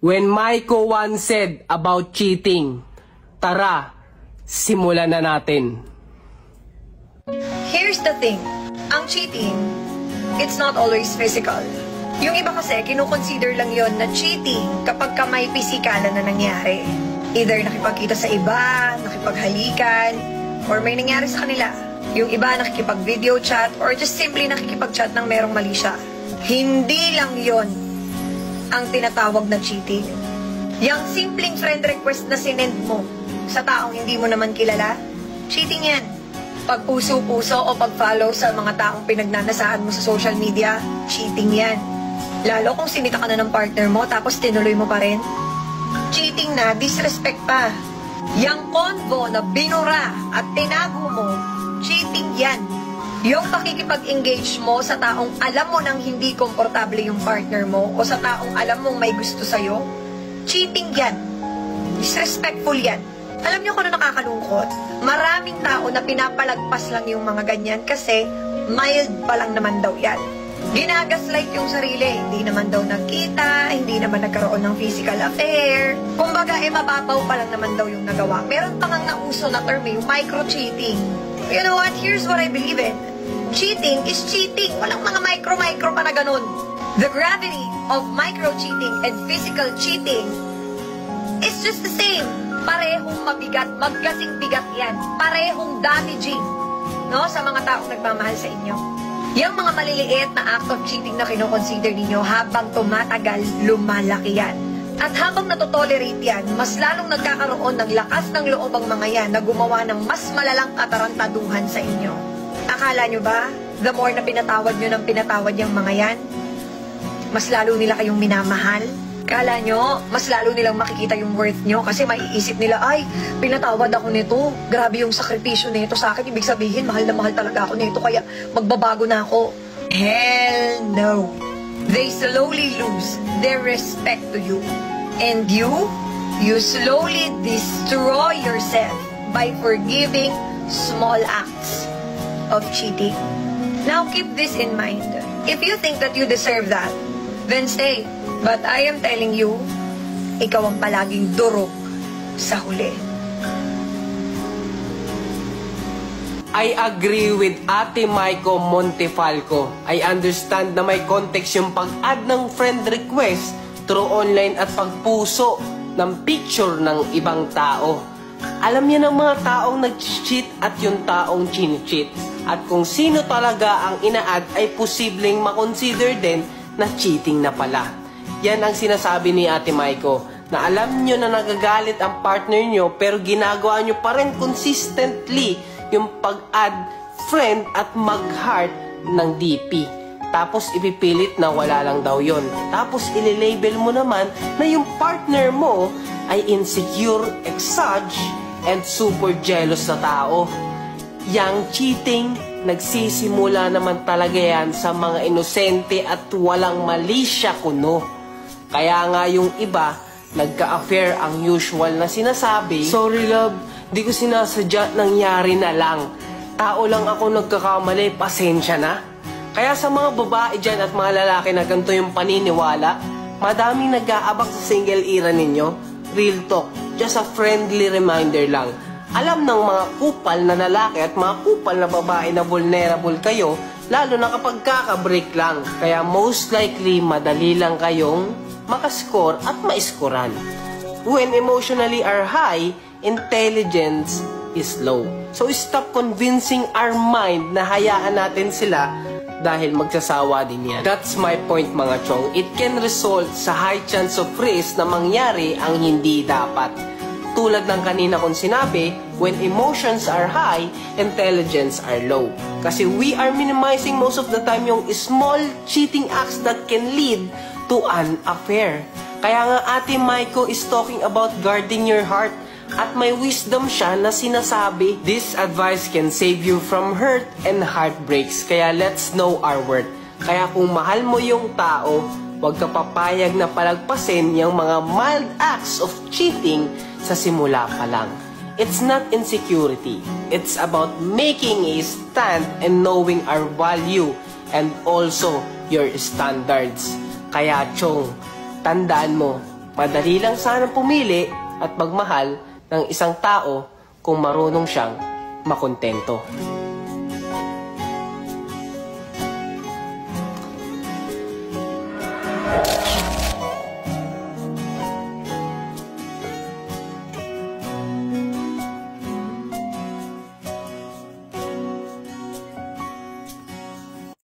When Maiko once said about cheating, tara, simulan na natin. Here's the thing, ang cheating, it's not always physical. Yung iba kasi, kinukonsider lang yon na cheating kapag ka may pisikalan na nangyari. Either nakipagkita sa iba, nakipaghalikan, or may nangyari sa kanila. Yung iba nakikipag-video chat, or just simply nakikipag-chat ng merong mali siya. Hindi lang yon ang tinatawag na cheating. Yung simpleng friend request na sinend mo sa taong hindi mo naman kilala, cheating yan. Pagpuso-puso o pag-follow sa mga taong pinagnanasaan mo sa social media, cheating yan. Lalo kung sinita ka na ng partner mo tapos tinuloy mo pa rin, cheating na, disrespect pa. Yang convo na binura at tinago mo, cheating yan. Yung pakikipag-engage mo sa taong alam mo nang hindi komportable yung partner mo o sa taong alam mong may gusto sa'yo, cheating yan. Disrespectful yan. Alam niyo kung ano nakakalungkot? Maraming tao na pinapalagpas lang yung mga ganyan kasi mild pa lang naman daw yan. Ginagaslight yung sarili. Hindi naman daw nagkita, hindi naman nagkaroon ng physical affair. Kumbaga, mababaw pa lang naman daw yung nagawa. Meron pa ngang nauso na term yung micro-cheating. You know what? Here's what I believe in. Cheating is cheating. Walang mga micro-micro pa na ganun. The gravity of micro-cheating and physical cheating is just the same. Parehong mabigat, magkasing bigat yan. Parehong damaging, no, sa mga taong nagmamahal sa inyo. Yung mga maliliit na act of cheating na kinoconsider ninyo, habang tumatagal, lumalaki yan. At habang natotolerate yan, mas lalong nagkakaroon ng lakas ng loob ang mga yan na gumawa ng mas malalang katarantaduhan sa inyo. Akala nyo ba, the more na pinatawad nyo ng pinatawad yung mga yan, mas lalo nila kayong minamahal? Kala nyo, mas lalo nilang makikita yung worth nyo kasi maiisip nila, ay, pinatawad ako nito. Grabe yung sakripisyo nito sa akin. Ibig sabihin, mahal na mahal talaga ako nito kaya magbabago na ako. Hell no. They slowly lose their respect to you. And you slowly destroy yourself by forgiving small acts of cheating. Now keep this in mind. If you think that you deserve that, then stay. But I am telling you, ikaw ang palaging durog sa huli. I agree with Ate Maiko Montefalco. I understand na may context yung pag-add ng friend request through online at pagpuso ng picture ng ibang tao. Alam niya ng mga taong nag-cheat at yung taong chine-cheat. At kung sino talaga ang ina-add ay posibleng makonsider din na cheating na pala. Yan ang sinasabi ni Ate Maiko, na alam nyo na nagagalit ang partner nyo pero ginagawa nyo pa rin consistently yung pag-add friend at mag-heart ng DP. Tapos ipipilit na wala lang daw yon. Tapos ililabel mo naman na yung partner mo ay insecure, exage, and super jealous na tao. Yang cheating, nagsisimula naman talaga yan sa mga inosente at walang malisya kuno. Kaya nga yung iba, nagka-affair ang usual na sinasabi, sorry love, di ko sinasadya, nangyari na lang. Tao lang ako nagkakamali, pasensya na. Kaya sa mga babae dyan at mga lalaki na ganito yung paniniwala, madaming nag-aabak sa single era ninyo. Real talk, just a friendly reminder lang. Alam ng mga kupal na lalaki at mga kupal na babae na vulnerable kayo, lalo na kapag kaka-break lang. Kaya most likely, madali lang kayong makascore at maiskoran. When emotionally are high, intelligence is low. So stop convincing our mind na hayaan natin sila dahil magsasawa din yan. That's my point mga chong. It can result sa high chance of risk na mangyari ang hindi dapat. Tulad ng kanina kong sinabi, when emotions are high, intelligence are low. Kasi we are minimizing most of the time yung small cheating acts that can lead to an affair. Kaya nga Ate Maiko is talking about guarding your heart at may wisdom siya na sinasabi, this advice can save you from hurt and heartbreaks. Kaya let's know our worth. Kaya kung mahal mo yung tao, huwag ka papayag na palagpasin yung mga mild acts of cheating sa simula pa lang. It's not insecurity. It's about making a stand and knowing our value and also your standards. Kaya chong, tandaan mo, Madali lang sanang pumili at magmahal ng isang tao kung marunong siyang makontento.